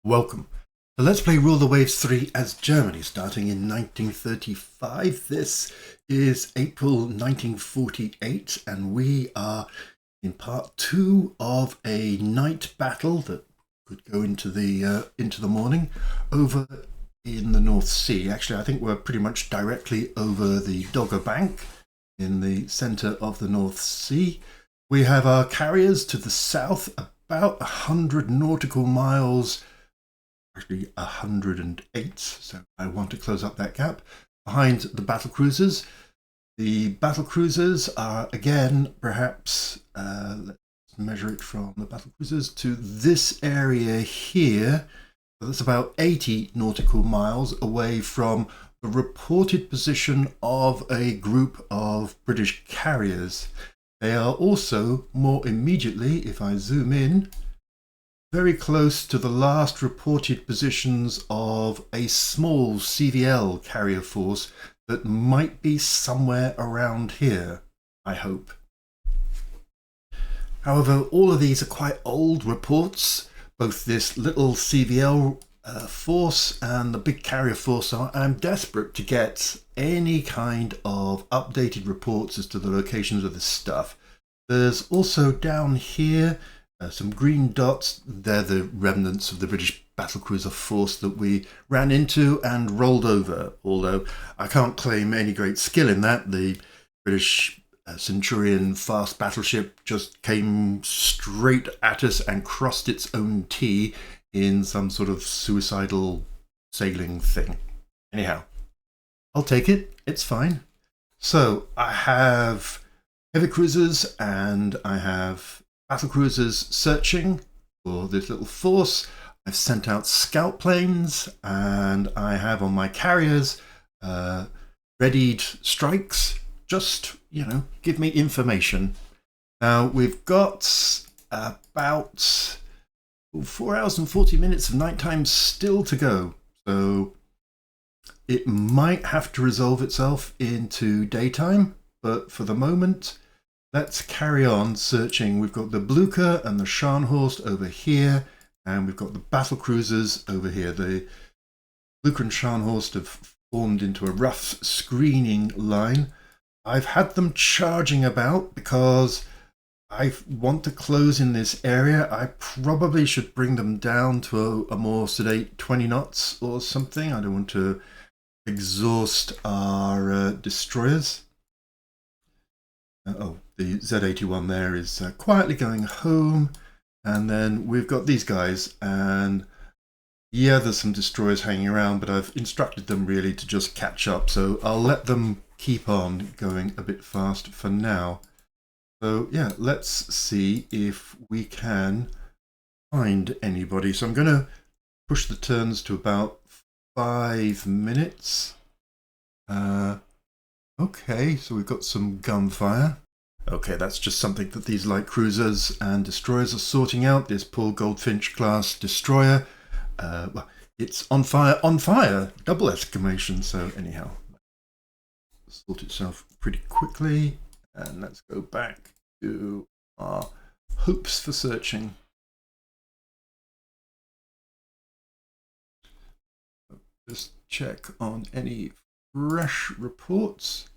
Welcome. So let's play Rule the Waves 3 as Germany, starting in 1935. This is April 1948, and we are in part 2 of a night battle that could go into the morning over in the North Sea. Actually, I think we're pretty much directly over the Dogger Bank in the centre of the North Sea. We have our carriers to the south, about 100 nautical miles, actually 108, so I want to close up that gap, behind the battle cruisers. The battle cruisers are, again, perhaps, let's measure it from the battle cruisers to this area here. So that's about 80 nautical miles away from the reported position of a group of British carriers. They are also more immediately, if I zoom in, very close to the last reported positions of a small CVL carrier force that might be somewhere around here, I hope. However, all of these are quite old reports, both this little CVL force and the big carrier force. So I'm desperate to get any kind of updated reports as to the locations of this stuff. There's also down here some green dots. They're the remnants of the British battlecruiser force that we ran into and rolled over, although I can't claim any great skill in that. The British Centurion fast battleship just came straight at us and crossed its own T in some sort of suicidal sailing thing. Anyhow, I'll take it. It's fine. So I have heavy cruisers and I have battle cruisers searching for this little force. I've sent out scout planes and I have on my carriers readied strikes. Just, give me information. Now we've got about 4 hours and 40 minutes of nighttime still to go. So it might have to resolve itself into daytime, but for the moment, let's carry on searching. We've got the Blucher and the Scharnhorst over here, and we've got the battle cruisers over here. The Blucher and Scharnhorst have formed into a rough screening line. I've had them charging about because I want to close in this area. I probably should bring them down to a more sedate 20 knots or something. I don't want to exhaust our destroyers. The Z81 there is quietly going home. And then we've got these guys. And yeah, there's some destroyers hanging around, but I've instructed them really to just catch up. So I'll let them keep on going a bit fast for now. So yeah, let's see if we can find anybody. So I'm going to push the turns to about 5 minutes. Okay, so we've got some gunfire. Okay, that's just something that these light cruisers and destroyers are sorting out. This Paul Goldfinch class destroyer. Well, it's on fire, double exclamation. So anyhow, sort itself pretty quickly. And let's go back to our hopes for searching. Just check on any fresh reports.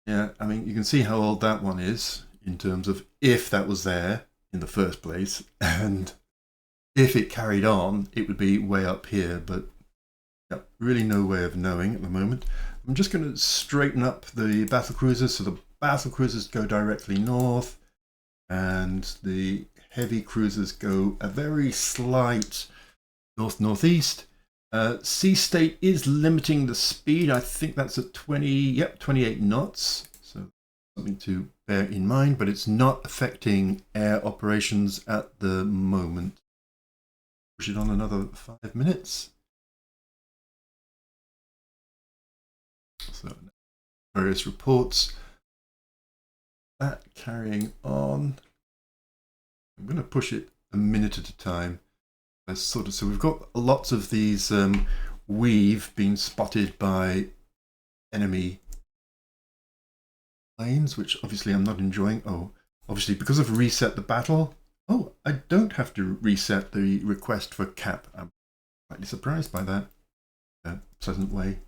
Yeah, I mean, you can see how old that one is in terms of if that was there in the first place. And if it carried on, it would be way up here. But yeah, really no way of knowing at the moment. I'm just going to straighten up the battle cruisers. So the battle cruisers go directly north and the heavy cruisers go a very slight north-northeast. Sea state is limiting the speed. I think that's at 28 knots. So something to bear in mind, but it's not affecting air operations at the moment. Push it on another 5 minutes. So various reports. That carrying on. I'm going to push it a minute at a time. So we've got lots of these we've been spotted by enemy planes, which obviously I'm not enjoying. Oh, obviously because I've reset the battle. Oh, I don't have to reset the request for cap. I'm Slightly surprised by that. Pleasant way.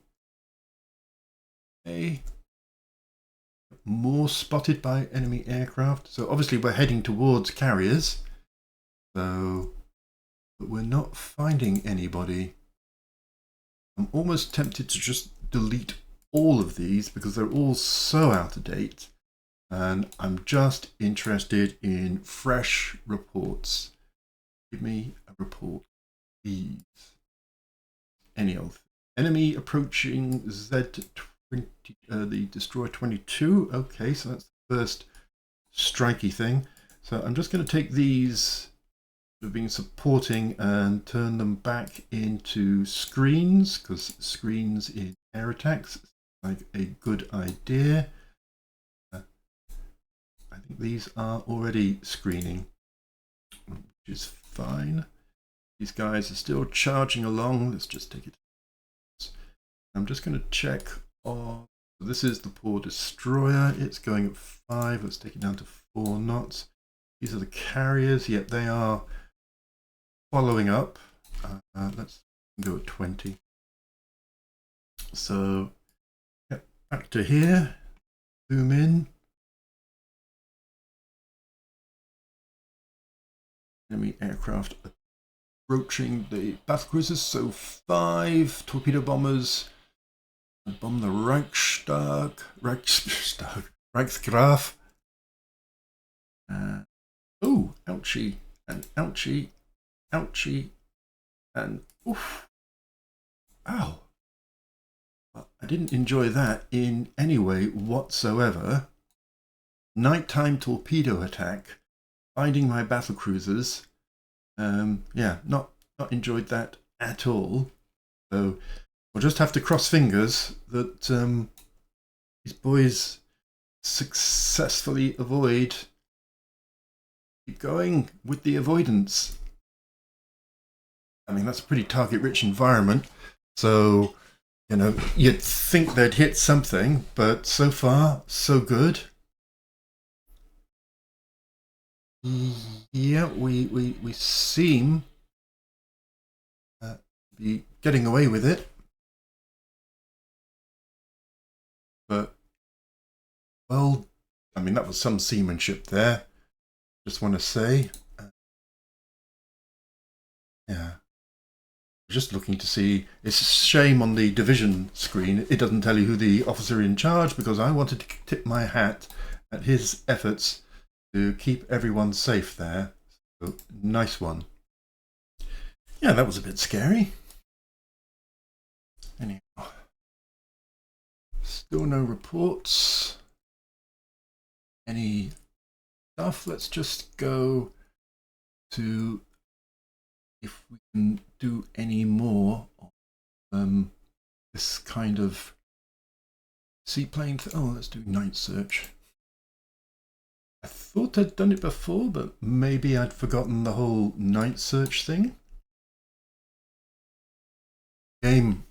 Okay. More spotted by enemy aircraft. So obviously we're heading towards carriers. So, but we're not finding anybody. I'm almost tempted to just delete all of these because they're all so out of date. And I'm just interested in fresh reports. Give me a report, please. Any old thing. Enemy approaching Z20, the Destroyer 22. Okay, so that's the first strikey thing. So I'm just going to take these that have been supporting and turn them back into screens, because screens in air attacks is like a good idea. I think these are already screening, which is fine. These guys are still charging along. Let's just take it. I'm just going to check on. This is the poor destroyer. It's going at 5. Let's take it down to 4 knots. These are the carriers. Yep, they are following up. Let's go at 20. So, yep, back to here. Zoom in. Enemy aircraft approaching the battlecruisers. So 5 torpedo bombers bomb the Reichsgraf. Oh, ouchie, and ouchie, ouchie, and oof. Ow. Well, I didn't enjoy that in any way whatsoever. Nighttime torpedo attack, finding my battlecruisers. Yeah, not enjoyed that at all. So we'll just have to cross fingers that these boys successfully avoid. Keep going with the avoidance. I mean, that's a pretty target-rich environment. So, you know, you'd think they'd hit something, but so far, so good. Yeah, we seem to be getting away with it. But, well, I mean, that was some seamanship there. Just want to say. Yeah. Just looking to see. It's a shame on the division screen it doesn't tell you who the officer in charge, because I wanted to tip my hat at his efforts to keep everyone safe there. So, nice one. Yeah, that was a bit scary. Anyhow. Still no reports. Any stuff? Let's just go to if we can do any more this kind of seaplane. Oh, let's do night search. I thought I'd done it before, but maybe I'd forgotten the whole night search thing. Game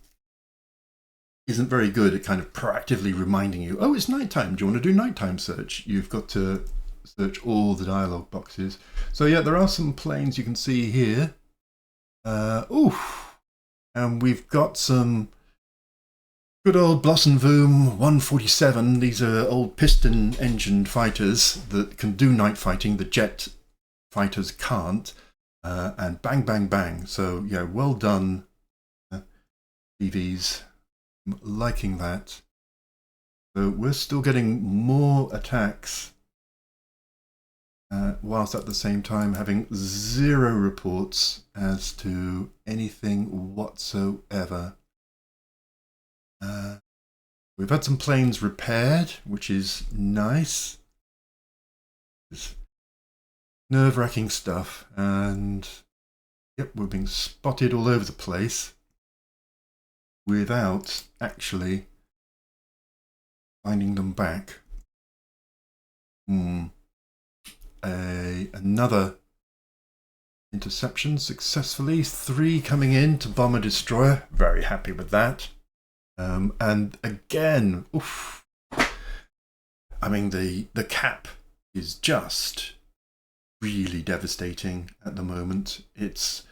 isn't very good at kind of proactively reminding you, oh, it's nighttime, do you want to do nighttime search? You've got to search all the dialog boxes. So yeah, there are some planes you can see here. And we've got some good old Blossom Voom 147. These are old piston engined fighters that can do night fighting. The jet fighters can't. And bang, bang, bang. So yeah, well done, BVs. I'm liking that. So we're still getting more attacks, whilst at the same time having 0 reports as to anything whatsoever. We've had some planes repaired, which is nice. It's nerve-wracking stuff, and yep, we're being spotted all over the place without actually finding them back. Another interception successfully. 3 coming in to bomb a destroyer. Very happy with that. And again, oof. I mean, the cap is just really devastating at the moment. It's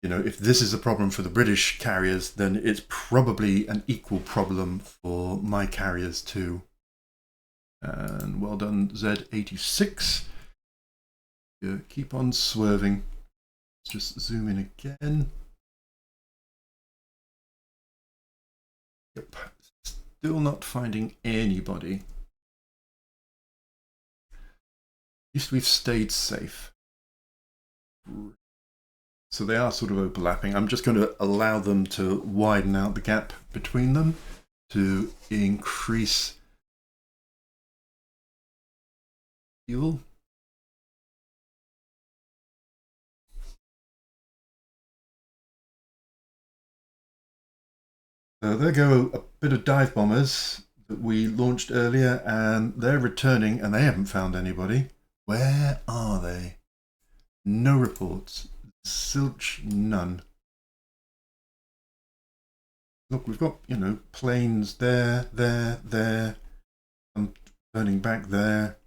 you know, if this is a problem for the British carriers, then it's probably an equal problem for my carriers too. And well done, Z86. Yeah, keep on swerving. Let's just zoom in again. Yep, still not finding anybody. At least we've stayed safe. So they are sort of overlapping. I'm just going to allow them to widen out the gap between them to increase fuel. So there go a bit of dive bombers that we launched earlier, and they're returning and they haven't found anybody. Where are they? No reports. Zilch, none. Look, we've got, you know, planes there, there. I'm turning back there.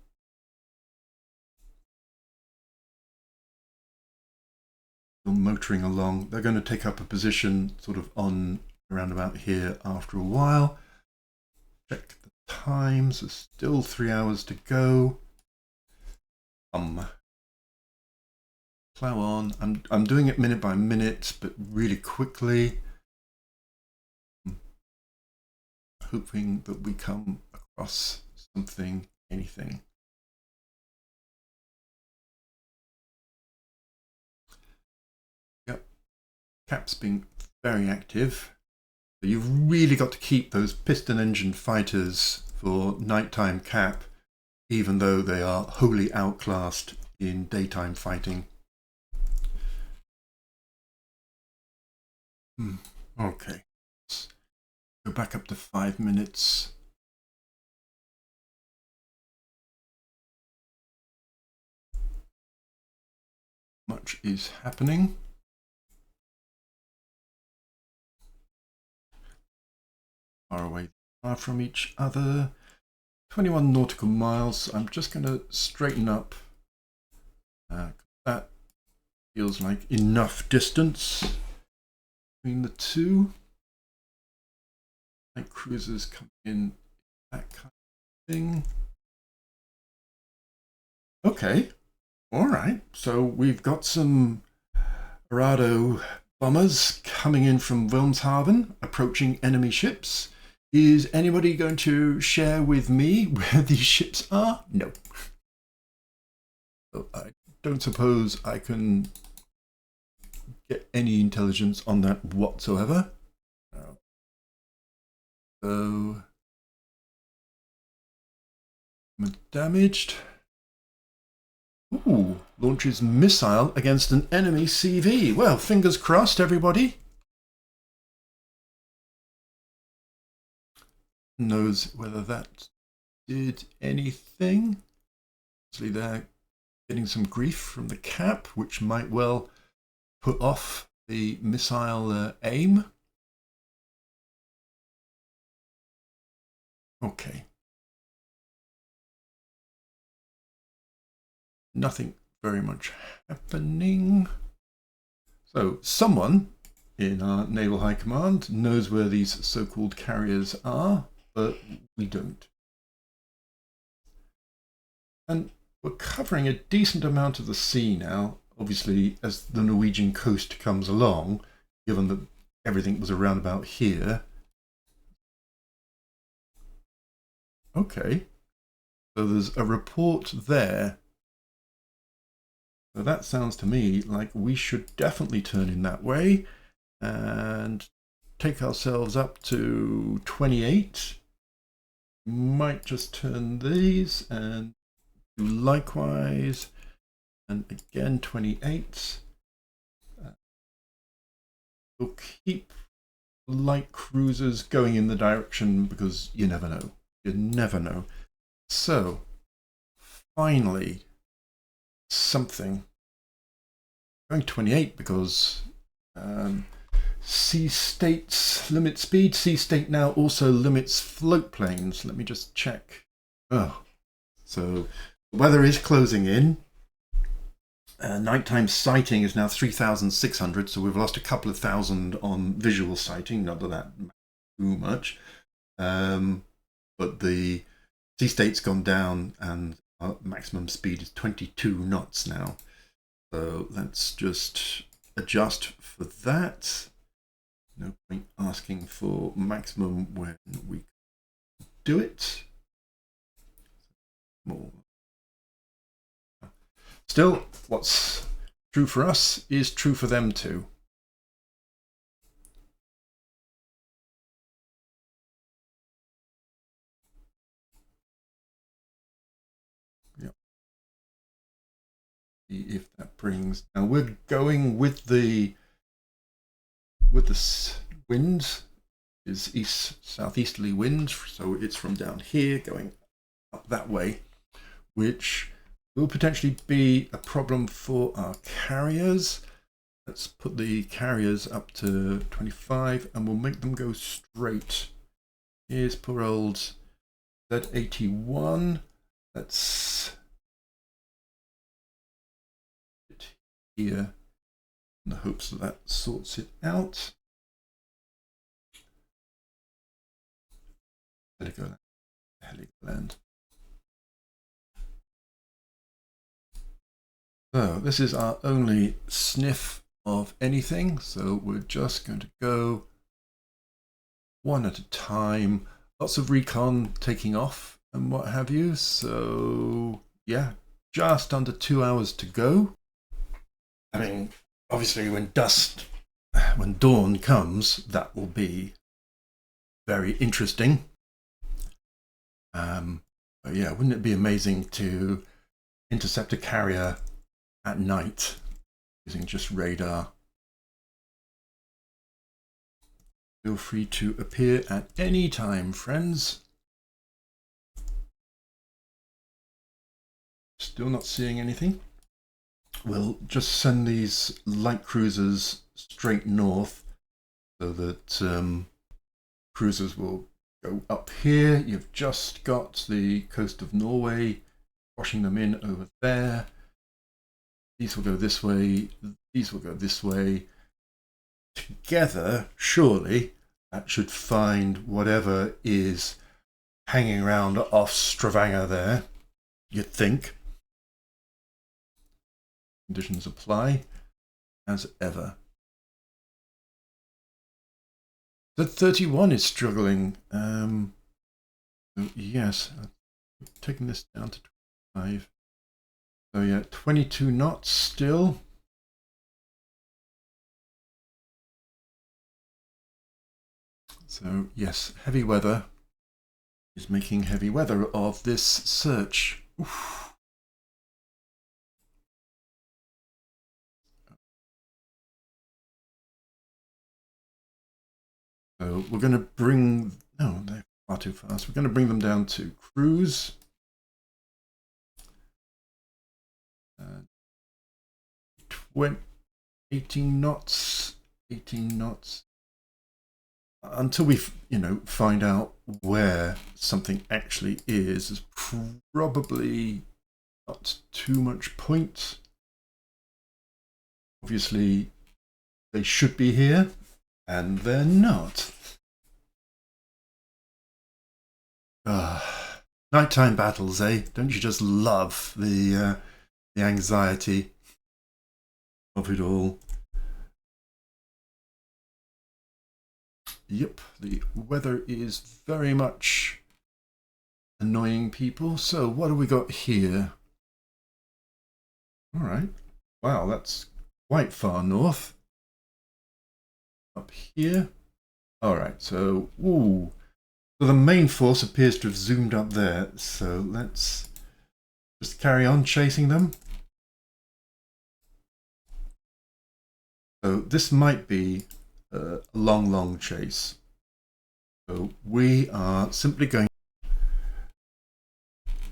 Still motoring along. They're going to take up a position sort of on around about here after a while. Check the times. There's still 3 hours to go. Plow on. I'm doing it minute by minute, but really quickly. Hoping that we come across something, anything. Yep, Cap's being very active. So you've really got to keep those piston engine fighters for nighttime Cap, even though they are wholly outclassed in daytime fighting. Okay, let's go back up to 5 minutes. Much is happening. Far away, far from each other. 21 nautical miles. I'm just going to straighten up. That feels like enough distance between the two. Light cruisers come in, that kind of thing. Okay, all right. So we've got some Arado bombers coming in from Wilhelmshaven, approaching enemy ships. Is anybody going to share with me where these ships are? No. So I don't suppose I can get any intelligence on that whatsoever. So, damaged. Ooh, launches missile against an enemy CV. Well, fingers crossed, everybody. Knows whether that did anything. Obviously, they're getting some grief from the Cap, which might well put off the missile aim. Okay. Nothing very much happening. So someone in our Naval High Command knows where these so-called carriers are, but we don't. And we're covering a decent amount of the sea now, obviously, as the Norwegian coast comes along, given that everything was around about here. Okay, so there's a report there. So that sounds to me like we should definitely turn in that way and take ourselves up to 28. Might just turn these and do likewise, and again 28. We'll keep light cruisers going in the direction because you never know. You never know. So finally, something. Going 28 because sea states limit speed. Sea state now also limits float planes. Let me just check. Oh, so the weather is closing in. Nighttime sighting is now 3,600, so we've lost a couple of thousand on visual sighting, not that that matters too much. But the sea state's gone down and our maximum speed is 22 knots now. So let's just adjust for that. No point asking for maximum when we do it. More. Still, what's true for us is true for them too. Yep. See if that brings. Now we're going with the wind is southeasterly wind, so it's from down here going up that way, which will potentially be a problem for our carriers. Let's put the carriers up to 25 and we'll make them go straight. Here's poor old Z81. Let's put it here in the hopes that that sorts it out. Heligoland. So this is our only sniff of anything, so we're just going to go one at a time. Lots of recon taking off and what have you, so yeah, just under 2 hours to go. I mean, obviously when dawn comes, that will be very interesting. But yeah, wouldn't it be amazing to intercept a carrier at night using just radar? Feel free to appear at any time, friends. Still not seeing anything. We'll just send these light cruisers straight north so that cruisers will go up here. You've just got the coast of Norway, washing them in over there. These will go this way, these will go this way. Together, surely, that should find whatever is hanging around off Stavanger there, you'd think. Conditions apply, as ever. The 31 is struggling. Yes, I've taken this down to 25. So yeah, 22 knots still. So yes, heavy weather is making heavy weather of this search. Oof. So we're going to bring, no, they're far too fast. We're going to bring them down to cruise. 18 knots, 18 knots. Until we, find out where something actually is, there's probably not too much point. Obviously, they should be here, and they're not. Nighttime battles, eh? Don't you just love the anxiety of it all? Yep, the weather is very much annoying people. So what have we got here? All right. Wow, that's quite far north. Up here. All right, so, ooh. So the main force appears to have zoomed up there. So let's just carry on chasing them. So this might be a long chase. So we are simply going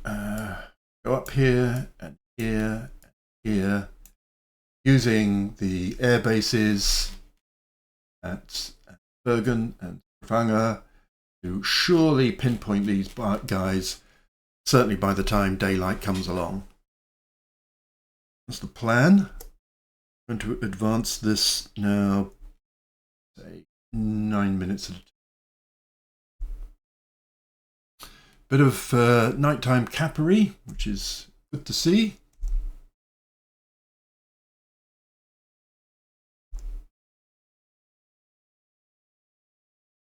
to go up here and here and here, using the air bases at Bergen and Stavanger to surely pinpoint these guys, certainly by the time daylight comes along. That's the plan. I'm going to advance this now, say 9 minutes at a time. Bit of nighttime capery, which is good to see.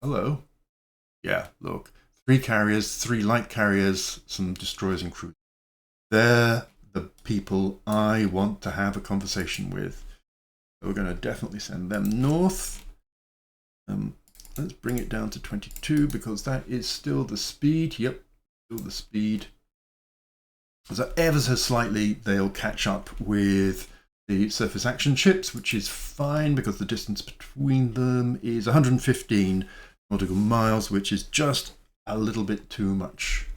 Hello. Yeah, look. 3 carriers, 3 light carriers, some destroyers and cruisers. They're the people I want to have a conversation with. So we're going to definitely send them north. Let's bring it down to 22 because that is still the speed. Yep, still the speed. So ever so slightly, they'll catch up with the surface action ships, which is fine because the distance between them is 115 nautical miles, which is just a little bit too much.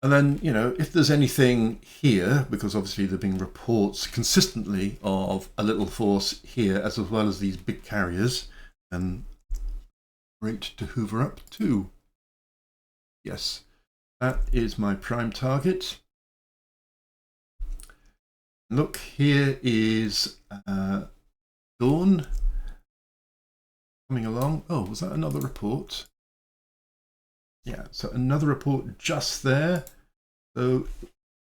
And then, you know, if there's anything here, because obviously there have been reports consistently of a little force here, as well as these big carriers, and great to hoover up too. Yes, that is my prime target. Look, here is Dawn coming along. Oh, was that another report? Yeah, so another report just there. So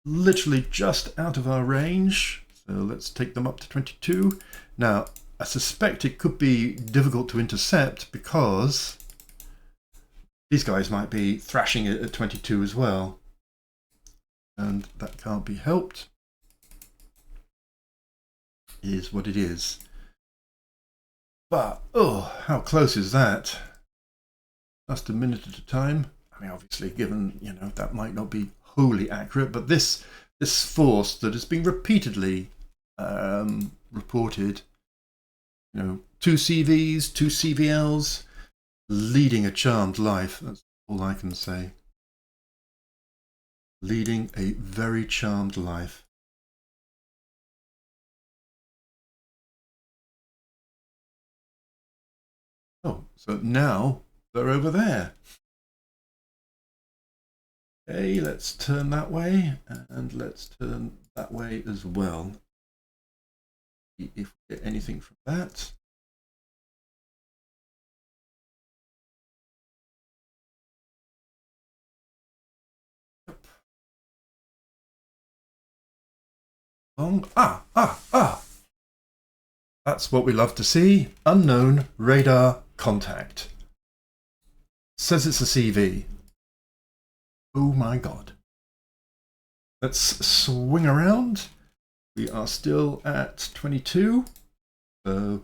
literally just out of our range. So let's take them up to 22. Now, I suspect it could be difficult to intercept because these guys might be thrashing it at 22 as well. And that can't be helped. It is what it is. But, oh, how close is that? Just a minute at a time. I mean, obviously, given, you know, that might not be wholly accurate, but this force that has been repeatedly reported, you know, 2 CVs, 2 CVLs, leading a charmed life. That's all I can say. Leading a very charmed life. Oh, so now they're over there. Okay, let's turn that way, and let's turn that way as well. See if we get anything from that. Yep. That's what we love to see. Unknown radar contact. Says it's a CV. Oh my god. Let's swing around. We are still at 22. So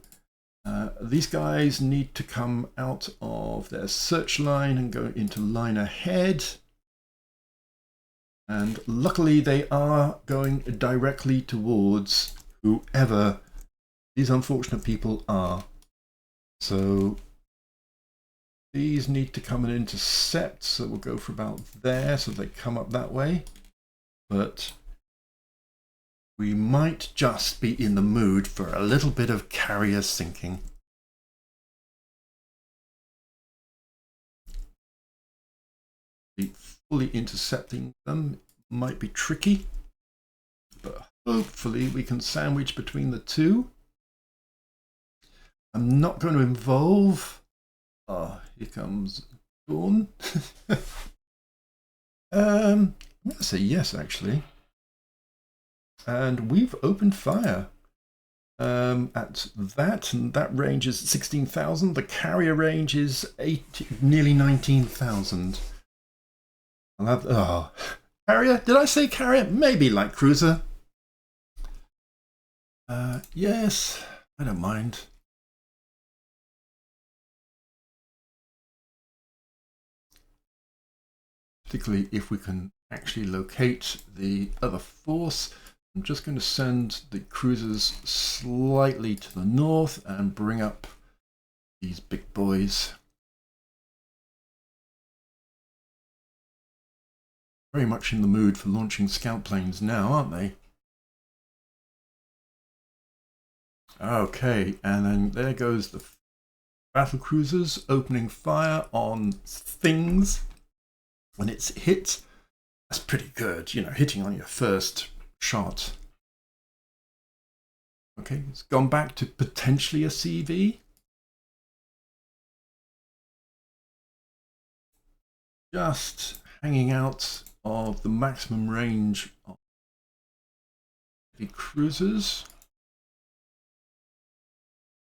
these guys need to come out of their search line and go into line ahead. And luckily they are going directly towards whoever these unfortunate people are. So these need to come and intercept, so we'll go for about there, so they come up that way. But we might just be in the mood for a little bit of carrier sinking. Fully intercepting them might be tricky, but hopefully we can sandwich between the two. I'm not going to involve. Oh, here comes Dawn. I'm going to say yes, actually. And we've opened fire at that, and that range is 16,000. The carrier range is nearly 19,000. I'll have, carrier? Did I say carrier? Maybe light cruiser. Yes, I don't mind. Particularly if we can actually locate the other force. I'm just going to send the cruisers slightly to the north and bring up these big boys. Very much in the mood for launching scout planes now, aren't they? Okay, and then there goes the battle cruisers opening fire on things. When it's hit, that's pretty good, you know, hitting on your first shot. Okay, it's gone back to potentially a CV. Just hanging out of the maximum range of the cruisers.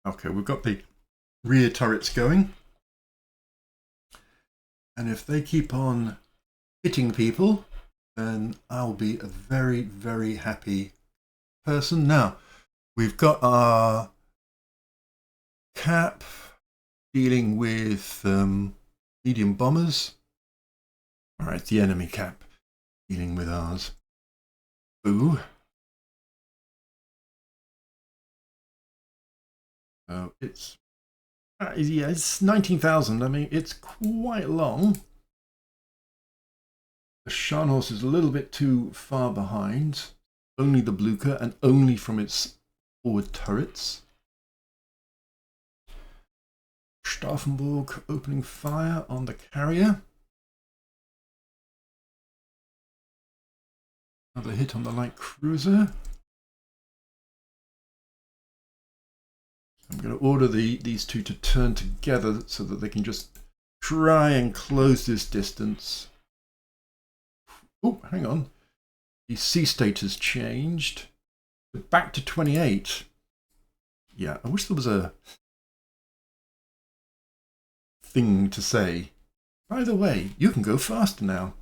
Okay, we've got the rear turrets going. And if they keep on hitting people, then I'll be a very, very happy person. Now, we've got our cap dealing with medium bombers. All right, the enemy cap dealing with ours. Ooh. So it's 19,000. I mean, it's quite long. The Scharnhorst is a little bit too far behind. Only the Blucher and only from its forward turrets. Stauffenburg opening fire on the carrier. Another hit on the light cruiser. I'm going to order these two to turn together so that they can just try and close this distance. Oh, hang on. The sea state has changed. Back to 28. Yeah, I wish there was a thing to say. By the way, you can go faster now.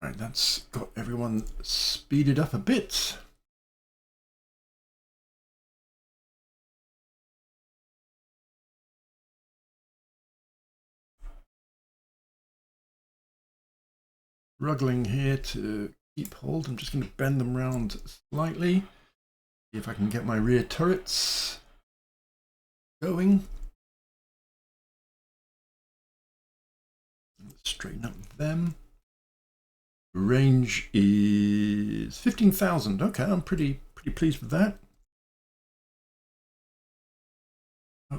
Right, that's got everyone speeded up a bit. Struggling here to keep hold. I'm just going to bend them round slightly. See if I can get my rear turrets going. Let's straighten up them. Range is 15,000. Okay, I'm pretty pleased with that.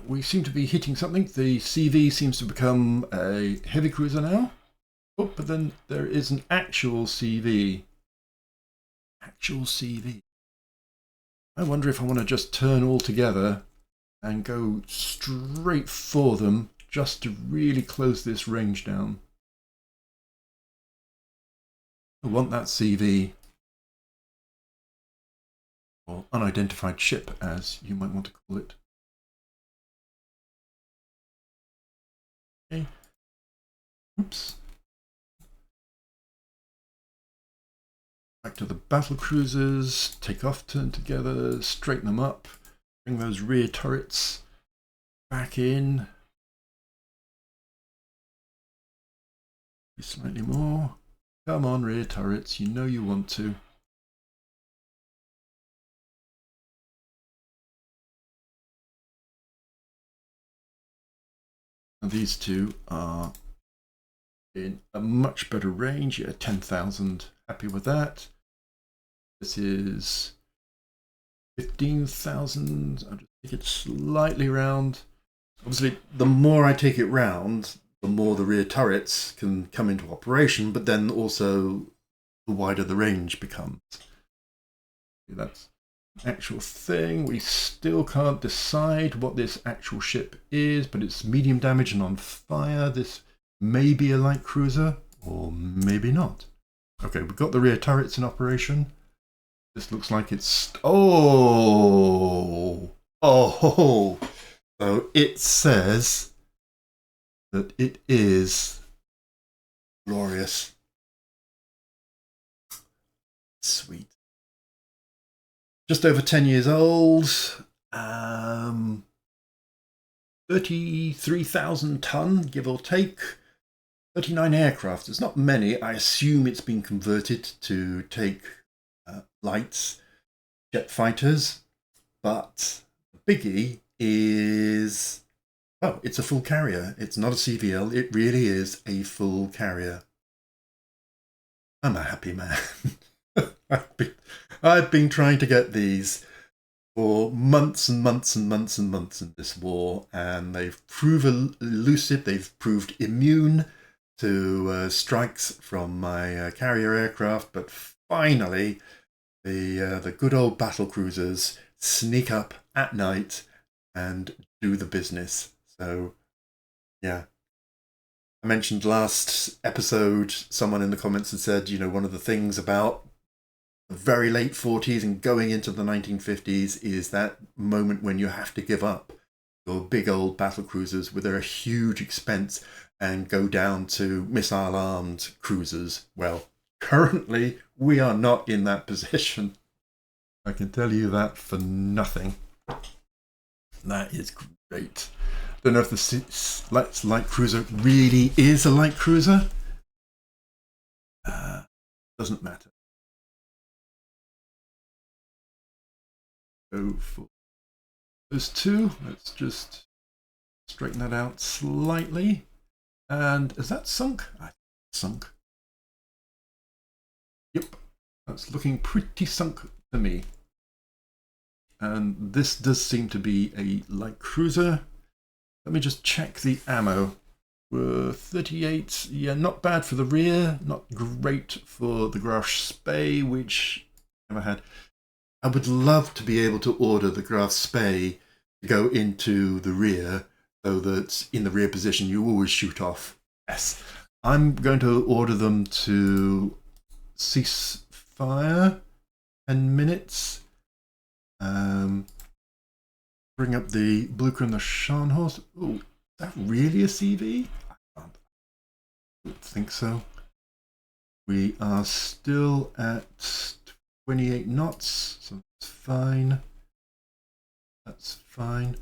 We seem to be hitting something. The CV seems to become a heavy cruiser now. Oh, but then there is an actual CV. Actual CV. I wonder if I want to just turn all together and go straight for them just to really close this range down. I want that CV, or unidentified ship as you might want to call it. Okay. Oops. Back to the battle cruisers, take off, turn together, straighten them up, bring those rear turrets back in. Slightly more. Come on, rear turrets, you know you want to. And these two are in a much better range. Yeah, 10,000. Happy with that. This is 15,000. I'll just take it slightly round. Obviously, the more I take it round, the more the rear turrets can come into operation, but then also the wider the range becomes. That's an actual thing. We still can't decide what this actual ship is, but it's medium damage and on fire. This may be a light cruiser, or maybe not. Okay, we've got the rear turrets in operation. This looks like it's... Oh! So it says that it is glorious. Sweet. Just over 10 years old. 33,000 ton, give or take. 39 aircraft. It's not many. I assume it's been converted to take light jet fighters. But the biggie is... Oh, it's a full carrier. It's not a CVL. It really is a full carrier. I'm a happy man. I've been trying to get these for months and months and months and months in this war, and they've proved elusive. They've proved immune to strikes from my carrier aircraft, but finally the good old battle cruisers sneak up at night and do the business. So yeah, I mentioned last episode, someone in the comments had said, one of the things about the very late 40s and going into the 1950s is that moment when you have to give up your big old battle cruisers with their huge expense and go down to missile armed cruisers. Well, currently we are not in that position. I can tell you that for nothing. That is great. Don't know if the light cruiser really is a light cruiser. Doesn't matter. Go for those two. Let's just straighten that out slightly. And is that sunk? I think it's sunk. Yep, that's looking pretty sunk to me. And this does seem to be a light cruiser. Let me just check the ammo. 38, yeah, not bad for the rear, not great for the Graf Spee, which I never had. I would love to be able to order the Graf Spee to go into the rear, so that in the rear position you always shoot off. Yes, I'm going to order them to cease fire 10 minutes. Bring up the Blucher and the Scharnhorst. Oh, is that really a CV? I don't think so. We are still at 28 knots, so that's fine. That's fine.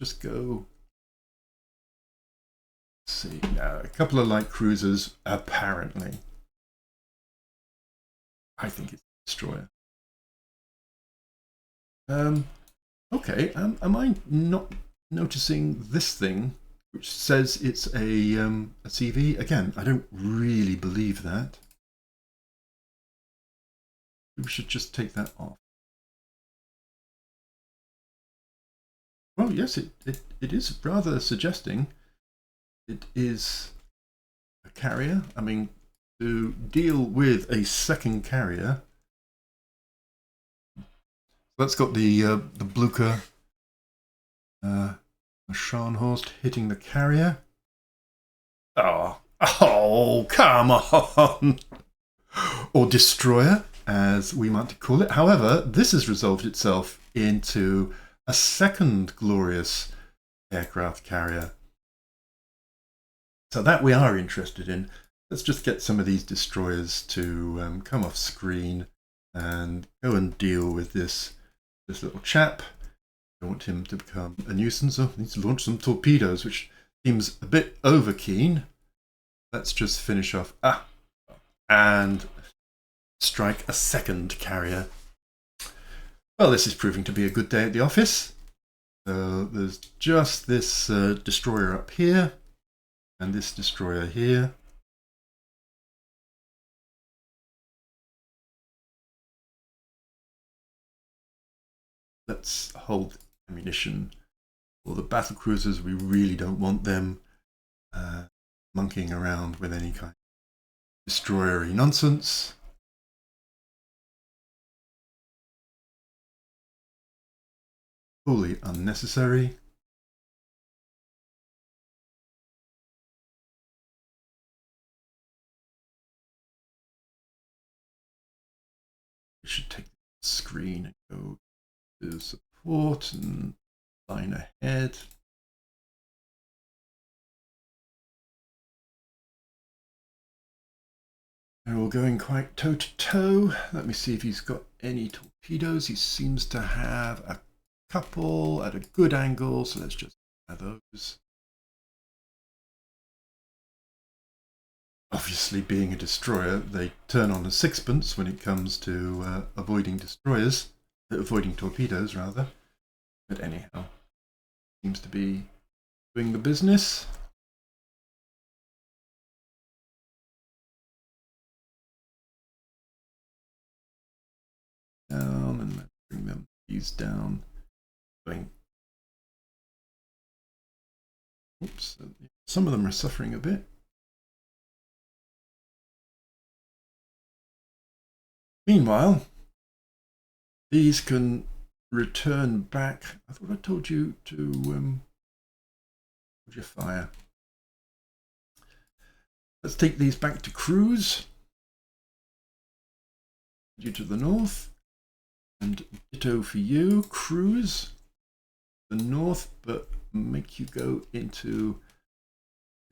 Just go. Let's see. Now, a couple of light cruisers, apparently. I think it's a destroyer. Okay, am I not noticing this thing, which says it's a CV? Again, I don't really believe that. We should just take that off. Well, yes, it is rather suggesting it is a carrier. I mean, to deal with a second carrier. That's got the Blucher, Scharnhorst hitting the carrier. Oh, come on! Or destroyer, as we might call it. However, this has resolved itself into a second glorious aircraft carrier. So that we are interested in. Let's just get some of these destroyers to come off screen and go and deal with this little chap. I want him to become a nuisance. Oh, needs to launch some torpedoes, which seems a bit overkeen. Let's just finish off. And strike a second carrier. Well, this is proving to be a good day at the office. So there's just this destroyer up here and this destroyer here. Let's hold ammunition for the battle cruisers. We really don't want them monkeying around with any kind of destroyery nonsense. Wholly unnecessary. We should take the screen and go to support and line ahead. They're all going quite toe to toe. Let me see if he's got any torpedoes. He seems to have a couple at a good angle, so let's just add those. Obviously, being a destroyer, they turn on a sixpence when it comes to avoiding torpedoes, rather. But anyhow, seems to be doing the business. Down and bring them these down. Going. Oops, some of them are suffering a bit. Meanwhile, these can return back. I thought I told you to hold your fire. Let's take these back to cruise. You to the north, and ditto for you, cruise the north, but make you go into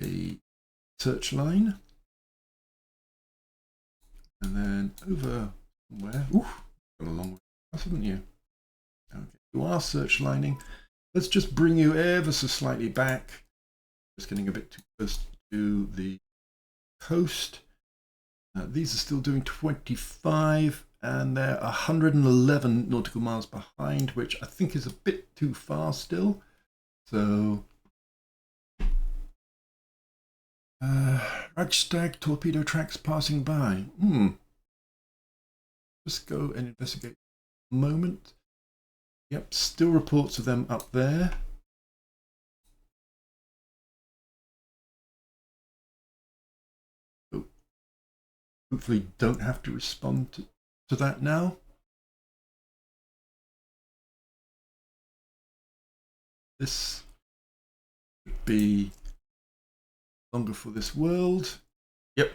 a search line, and then over somewhere. Ooh, got a long way across, haven't you? Okay, you are search lining. Let's just bring you ever so slightly back. Just getting a bit too close to the coast. These are still doing 25, and they're 111 nautical miles behind, which I think is a bit too far still. So, Reichstag torpedo tracks passing by. Just go and investigate a moment. Yep, still reports of them up there. Oh. Hopefully don't have to respond to that now. This would be longer for this world. Yep.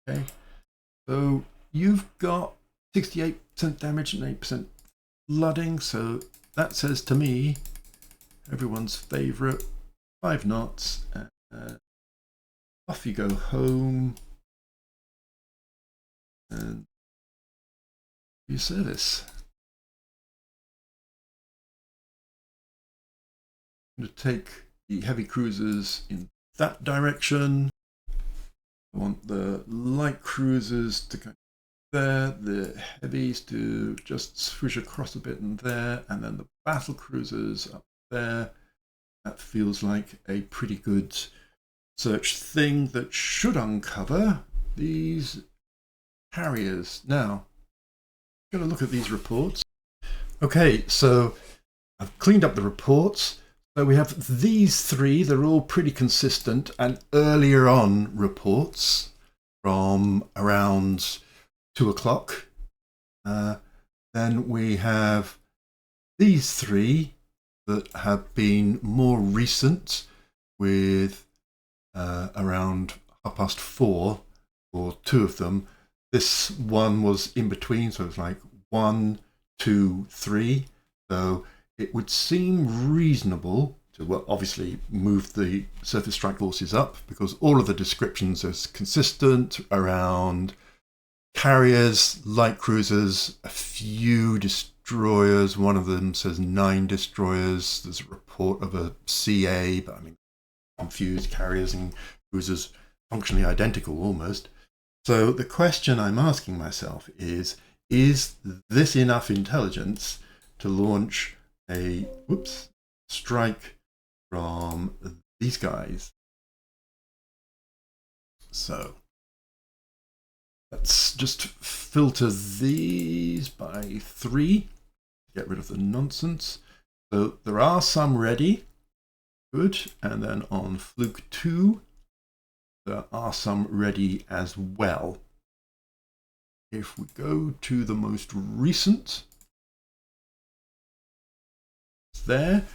Okay. So you've got 68% damage and 8% flooding. So that says to me, everyone's favorite, 5 knots. Off you go home. And your service. I'm going to take the heavy cruisers in that direction. I want the light cruisers to go there, the heavies to just swoosh across a bit in there, and then the battle cruisers up there. That feels like a pretty good search thing that should uncover these carriers. Now, I'm going to look at these reports. Okay, so I've cleaned up the reports. So we have these 3, they're all pretty consistent, and earlier on reports from around 2 o'clock. Then we have these 3 that have been more recent, with around 4:30 for 2 of them. This one was in between, so it's like 1, 2, 3. So it would seem reasonable to, well, obviously move the surface strike forces up, because all of the descriptions are consistent around carriers, light cruisers, a few destroyers. One of them says 9 destroyers. There's a report of a CA, but I mean, confused, carriers and cruisers functionally identical almost. So the question I'm asking myself is this enough intelligence to launch a strike from these guys? So let's just filter these by 3, get rid of the nonsense. So there are some ready, good, and then on Fluke 2 there are some ready as well. If we go to the most recent, there,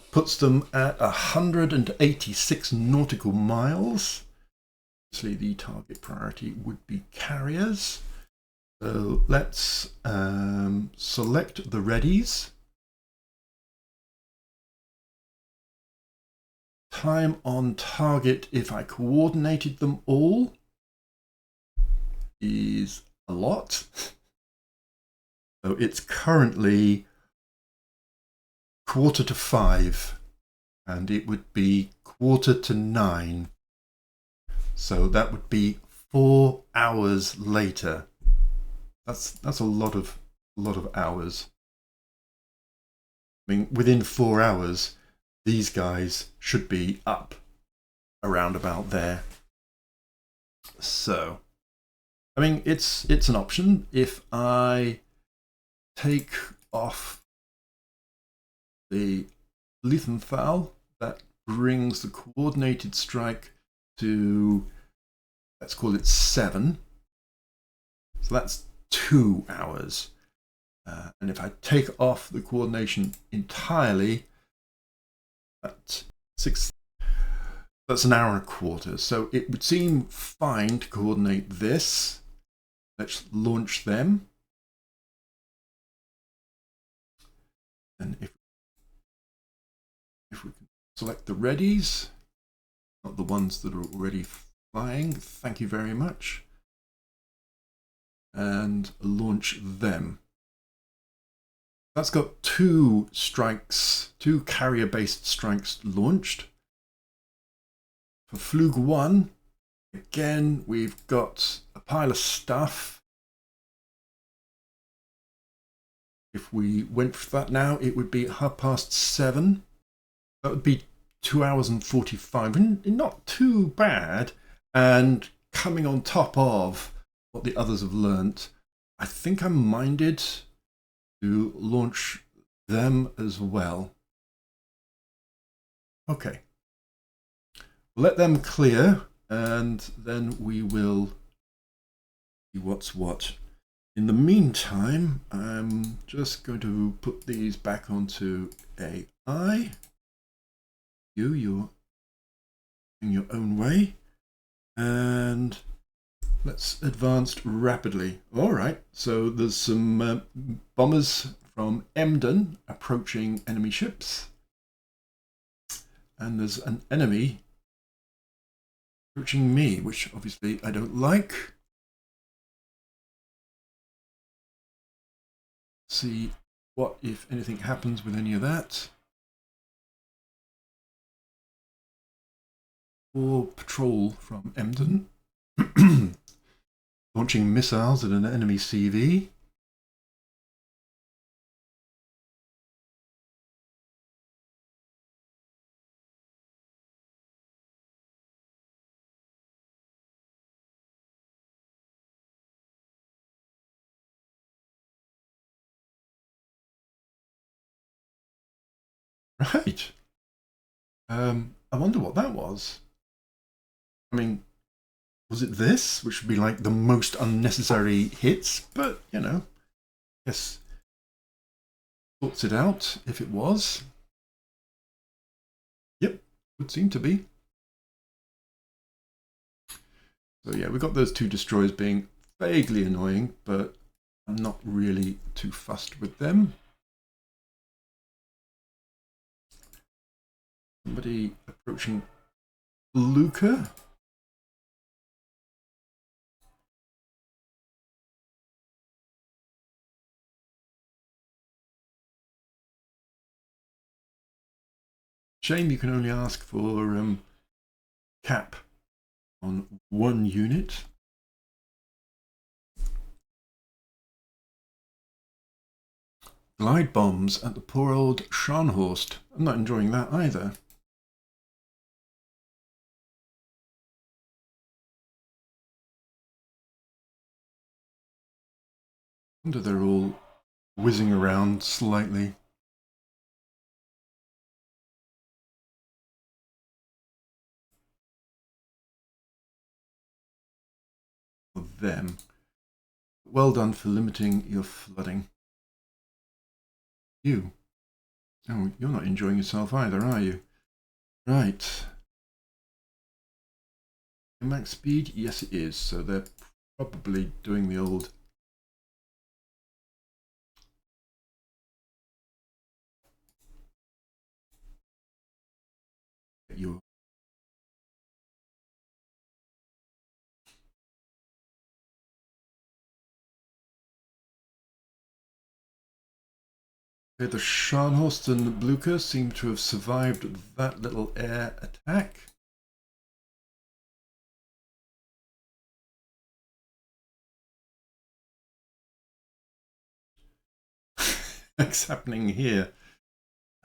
puts them at 186 nautical miles. Obviously the target priority would be carriers. So let's select the readies. Time on target, if I coordinated them all, is a lot. So it's currently 4:45, and it would be 8:45. So that would be 4 hours later. That's a lot of hours. I mean, within 4 hours, these guys should be up around about there. So, I mean, it's an option. If I take off the Lethenthal, that brings the coordinated strike to, let's call it 7. So that's 2 hours. And if I take off the coordination entirely, that's 6. That's an hour and a quarter. So it would seem fine to coordinate this. Let's launch them. And if we can select the readies, not the ones that are already flying, thank you very much, and launch them. That's got 2 strikes, 2 carrier-based strikes launched. For Flug 1, again, we've got a pile of stuff. If we went for that now, it would be 7:30. That would be 2 hours and 45, and not too bad. And coming on top of what the others have learnt, I think I'm minded to launch them as well. Okay. Let them clear, and then we will see what's what. In the meantime, I'm just going to put these back onto AI. You're in your own way. And let's advance rapidly. All right, so there's some bombers from Emden approaching enemy ships. And there's an enemy approaching me, which obviously I don't like. See what, if anything, happens with any of that. Or patrol from Emden. Launching missiles at an enemy CV. Right. I wonder what that was. I mean, was it this, which would be like the most unnecessary hits? But, you know, yes, sorts it out if it was. Yep, would seem to be. So yeah, we've got those 2 destroyers being vaguely annoying, but I'm not really too fussed with them. Somebody approaching Luca. Shame you can only ask for cap on 1 unit. Glide bombs at the poor old Scharnhorst. I'm not enjoying that either. I wonder they're all whizzing around slightly. For them. Well done for limiting your flooding. You. Oh, you're not enjoying yourself either, are you? Right. Max speed? Yes, it is. So they're probably doing the old you. The Scharnhorst and the Blucher seem to have survived that little air attack. What's happening here?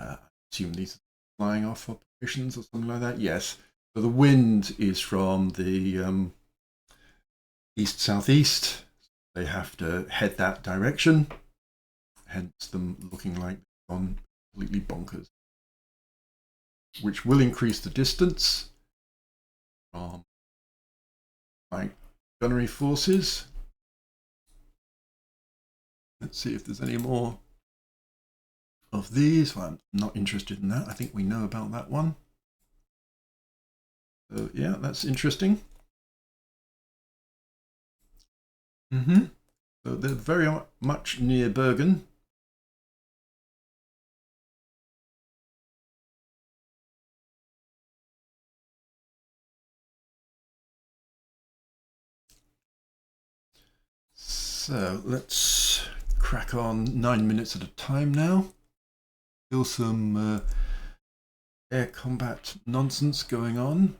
I assume these are flying off operations or something like that. Yes. So the wind is from the east-southeast. They have to head that direction. Hence them looking like they've gone completely bonkers. Which will increase the distance from my gunnery forces. Let's see if there's any more of these. Well, I'm not interested in that. I think we know about that one. So yeah, that's interesting. So they're very much near Bergen. So let's crack on 9 minutes at a time now. Still some air combat nonsense going on.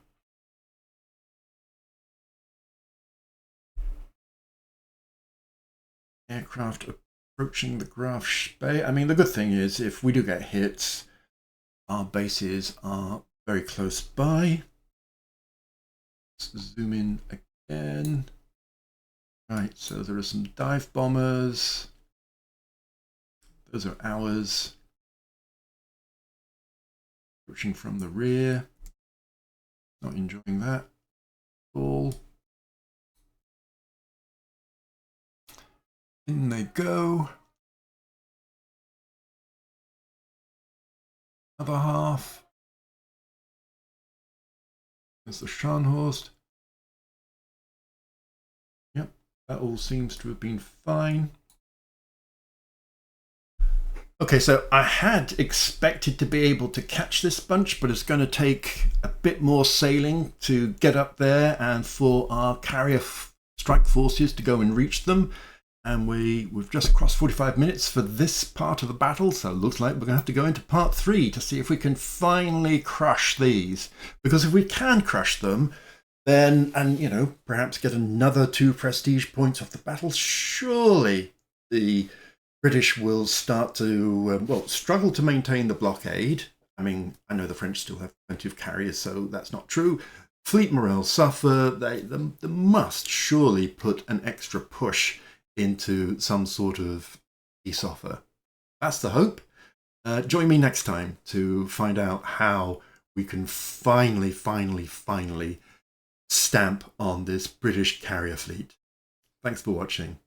Aircraft approaching the Graf Spee. I mean, the good thing is if we do get hits, our bases are very close by. Let's zoom in again. Right, so there are some dive bombers. Those are ours. Approaching from the rear. Not enjoying that at all. In they go. Other half. There's the Scharnhorst. Yep, that all seems to have been fine. Okay, so I had expected to be able to catch this bunch, but it's going to take a bit more sailing to get up there and for our carrier strike forces to go and reach them. And we've just crossed 45 minutes for this part of the battle, so it looks like we're going to have to go into part 3 to see if we can finally crush these. Because if we can crush them, then, and you know, perhaps get another 2 prestige points off the battle, surely the British will start to, well, struggle to maintain the blockade. I mean, I know the French still have plenty of carriers, so that's not true. Fleet morale suffer. They must surely put an extra push into some sort of peace offer. That's the hope. Join me next time to find out how we can finally stamp on this British carrier fleet. Thanks for watching.